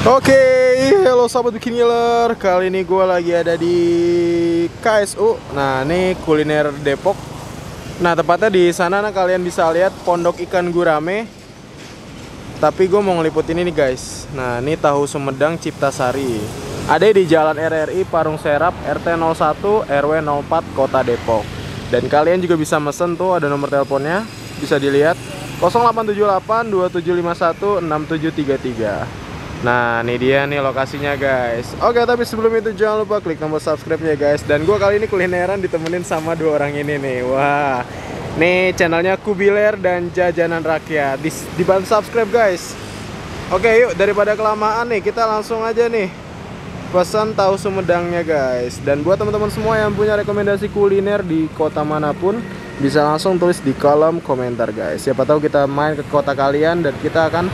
Oke, halo sahabat Bikiniler. Kali ini gue lagi ada di KSU. Nah, ini kuliner Depok. Nah, tepatnya di sana kalian bisa lihat Pondok Ikan Gurame. Tapi gue mau ngeliput ini nih guys. Nah, ini tahu Sumedang Ciptasari. Ada di Jalan RRI Parung Serap, RT 01 RW 04 Kota Depok. Dan kalian juga bisa mesen tuh, ada nomor teleponnya, bisa dilihat 0878 2751 6733. Nah, ini dia nih lokasinya guys. Oke, tapi sebelum itu jangan lupa klik tombol subscribe-nya guys. Dan gue kali ini kulineran ditemenin sama dua orang ini nih. Wah, nih channelnya Kubiler dan Jajanan Rakyat. Dibantu subscribe guys. Oke, yuk daripada kelamaan nih, kita langsung aja nih pesan tahu Sumedangnya guys. Dan buat teman-teman semua yang punya rekomendasi kuliner di kota manapun, bisa langsung tulis di kolom komentar guys. Siapa tahu kita main ke kota kalian dan kita akan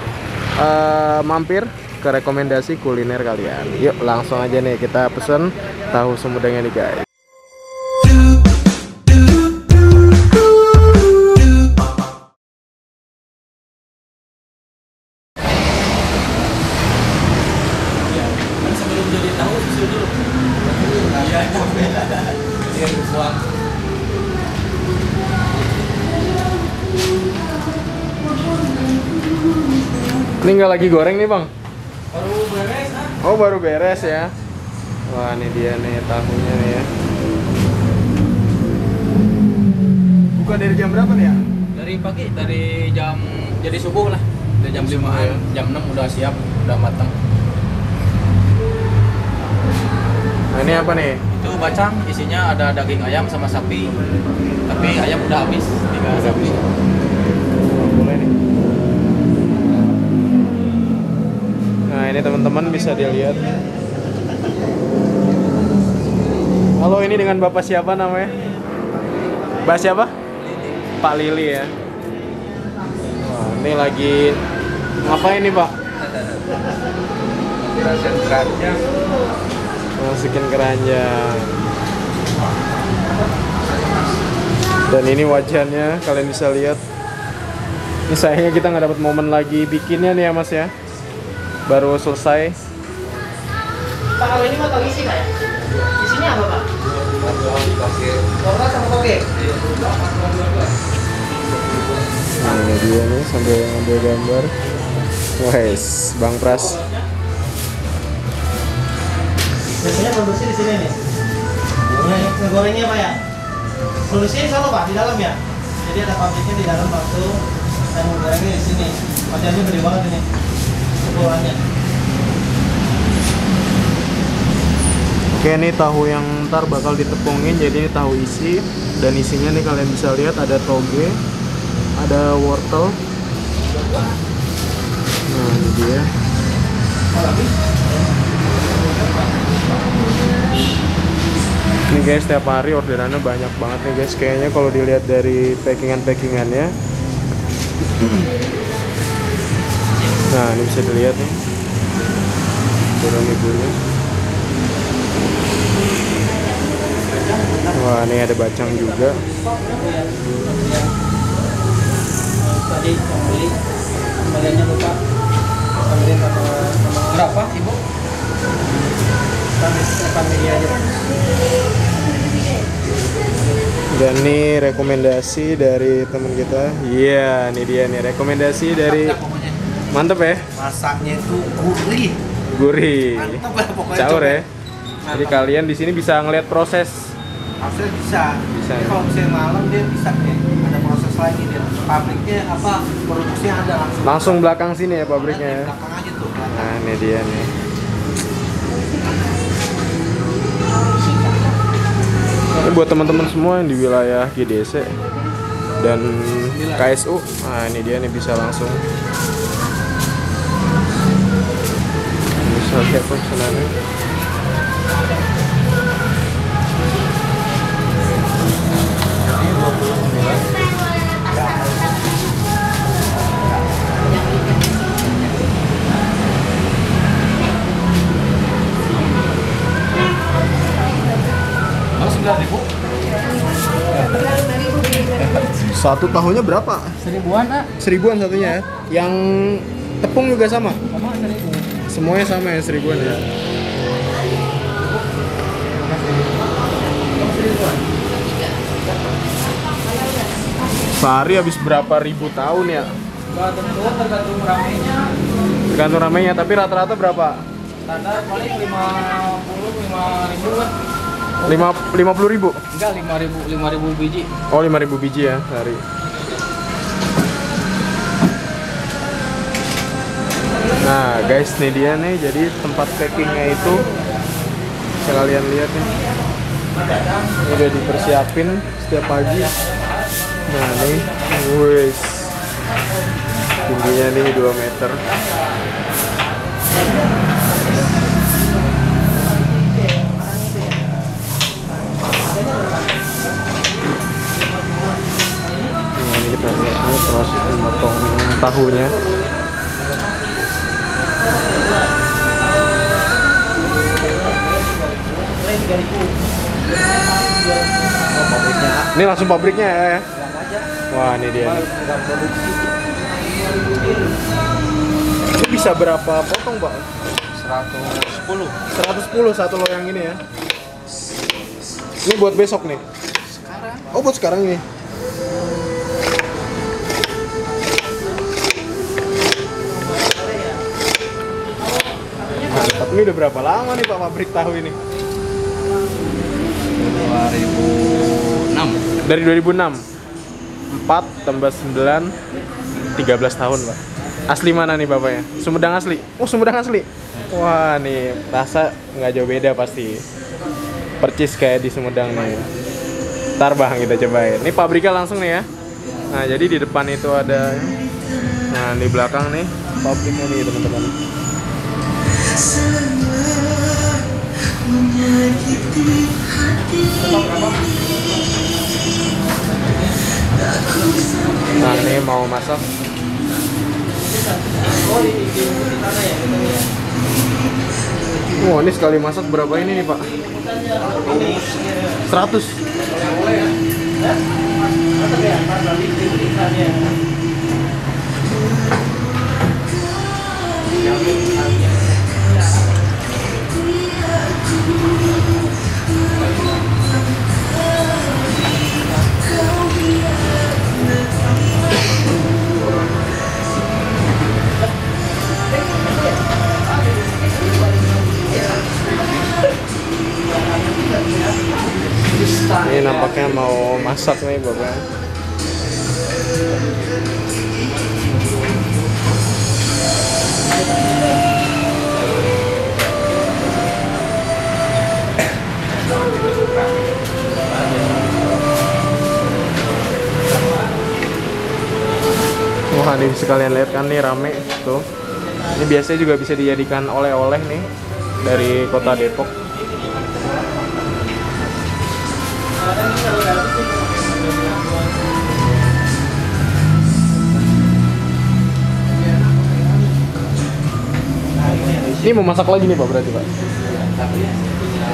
mampir ke rekomendasi kuliner kalian. Yuk langsung aja nih kita pesen tahu Sumedangnya nih guys. Sebelum jadi tahu susul dulu. Iya, dia buang. Ini nggak lagi goreng nih bang? Baru beres ah. Oh baru beres ya. Wah ini dia nih tahunya nih ya. Buka dari jam berapa nih ya? Dari pagi, dari jam jadi subuh lah. Dari jam 5-an, jam 6 udah siap, udah matang. Nah ini apa nih? Itu bacang, isinya ada daging ayam sama sapi. Tapi ayam udah habis, tinggal sapi. Boleh nih. Nah ini teman-teman bisa dilihat. Halo, ini dengan Bapak siapa namanya? Mbak siapa? Pak Lili ya. Wah, ini lagi ngapain nih Pak? Masukin keranjang. Masukin keranjang. Dan ini wajannya kalian bisa lihat. Ini sayangnya kita nggak dapat momen lagi bikinnya nih ya Mas ya. Baru selesai. Pak, kalau ini mau tahu isi nggak ya? Isinya apa Pak? Wortel sama toge. Nah, ini dia nih sambil ngambil gambar. Wes, Bang Pras. Biasanya produksi di sini nih. Ngegorengnya Pak ya? Produksinya sama Pak di dalam ya? Jadi ada pabriknya di dalam langsung. Saya mau gorengnya di sini. Wajannya gede banget ini. Ukurannya. Oke, ini tahu yang ntar bakal ditepungin, jadi ini tahu isi. Dan isinya nih kalian bisa lihat ada toge, ada wortel. Nah ini dia. Ini guys, setiap hari orderannya banyak banget nih guys. Kayaknya kalau dilihat dari packingannya. Nah ini bisa dilihat nih ibunya. Wah ini ada bacang juga. Tadi yang beli kembaliannya lupa. Kembalian berapa Ibu? Kami aja. Dan ini rekomendasi dari teman kita. Iya, ini dia nih rekomendasi dari. Mantep ya? Masaknya itu gurih. Gurih. Mantep lah pokoknya. Caur ya. Mantap. Jadi kalian di sini bisa ngeliat proses. Harusnya bisa. Bisa. Jadi kalau misalnya malam dia bisa nih. Ada proses lagi dia. Pabriknya apa? Produksinya ada langsung. Langsung belakang sini ya pabriknya ya. Belakang aja tuh. Nah, ini dia nih. Ini buat teman-teman semua yang di wilayah GDC dan KSU. Nah, ini dia nih bisa langsung. Bisa lihat pesanannya. Satu tahunya berapa? Seribuan ah. Seribuan satunya ya. Yang tepung juga sama? Sama 1000. Semuanya sama ya, 1000-an ya. Sehari habis berapa ribu tahun ya? Nggak tentu, tergantung ramenya. Tergantung ramenya, tapi rata-rata berapa? Standar paling 5 ribu kan? 50 ribu? Enggak, 5 ribu biji. Oh, 5.000 biji ya sehari. Nah guys, nih dia nih, jadi tempat packingnya itu bisa kalian lihat nih. Ini udah dipersiapin setiap pagi. Nah nih, wes tingginya nih 2 meter. Nah ini kita lihat nih proses memotong tahunya. Ini langsung pabriknya ya? Wah, ini dia. Ini bisa berapa potong, Pak? 110. 110 satu loyang ini ya. Ini buat besok nih. Sekarang Oh, buat sekarang ini. Mantap, ini udah berapa lama nih Pak pabrik tahu ini? 2006. Dari 2006. 4 tambah 9 13 tahun, Pak. Asli mana nih Bapaknya? Sumedang asli? Oh, Sumedang asli. Wah, nih rasa nggak jauh beda pasti. Percis kayak di Sumedang nih. Ntar Bang kita cobain. Ini pabriknya langsung nih ya. Nah, jadi di depan itu ada. Nah, di belakang nih pabriknya nih teman-teman. Nah, ini mau masak. Wah, ini sekali masak berapa ini nih Pak? 100. Ini nampaknya mau masak nih Bapak. Wah, ini bisa kalian lihat kan nih rame tuh. Ini biasanya juga bisa dijadikan oleh-oleh nih dari kota Depok. Ini mau masak lagi nih Pak berarti Pak?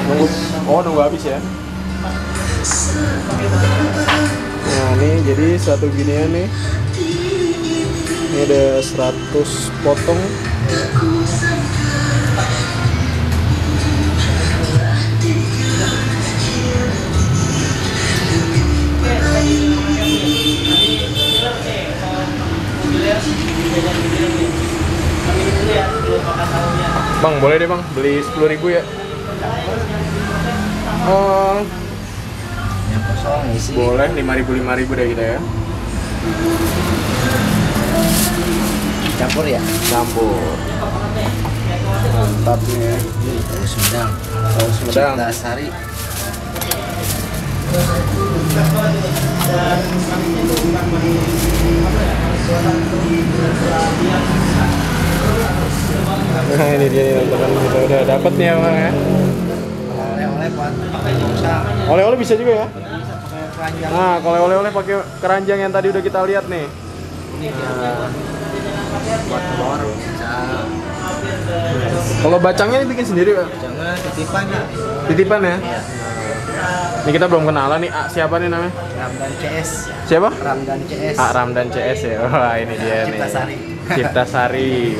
Nunggu habis ya? Nah ini jadi satu ginian nih. Ini ada 100 potong. Bang, boleh deh Bang, beli 10.000 ya? Oh, Yang kosong isi. boleh 5.000 deh kita ya. Campur ya? Campur. Mantap nih. Tahu Sumedang. Tahu Sumedang. Cipta Sari. Nah ini dia nih teman-teman, kita udah dapet nih ya Bang ya. Oleh-oleh buat pakai musang. Oleh-oleh bisa juga ya. Pakai keranjang. Nah kalau oleh-oleh pakai keranjang yang tadi udah kita lihat nih. Ini dia Nah, buat telur bisa. kalau bacangnya ini bikin sendiri Pak? Jangan titipan ya. Titipan ya? Iya. Ini kita belum kenalan nih. Siapa nih namanya? Ramdan CS. Siapa? Ramdan CS. Ramdan CS ya. Wah ini dia nih. Cipta Sari. Cipta Sari.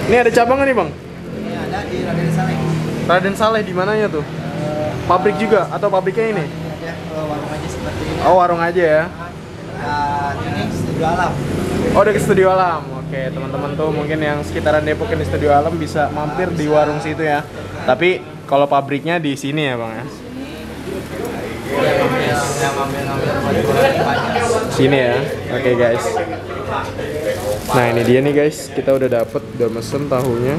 Ini ada cabangnya nih Bang? Iya, di Raden Saleh. Raden Saleh di mananya tuh? Pabrik juga atau pabriknya ini? Ya, kalau warung aja seperti ini. Oh, warung aja ya. Dan ini Studio Alam. Oh, udah ke Studio Alam. Oke, teman-teman tuh mungkin yang sekitaran Depok ini Studio Alam bisa mampir di warung situ ya. Tapi kalau pabriknya di sini ya, Bang ya. Sini ya. Oke, guys. Nah, ini dia nih guys. Kita udah mesen tahunya.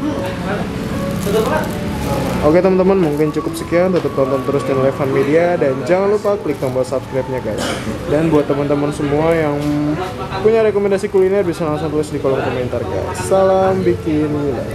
Oke teman-teman, mungkin cukup sekian. Tetap tonton terus channel Evan Media dan jangan lupa klik tombol subscribe-nya guys. Dan buat teman-teman semua yang punya rekomendasi kuliner bisa langsung tulis di kolom komentar guys. Salam bikin nilai.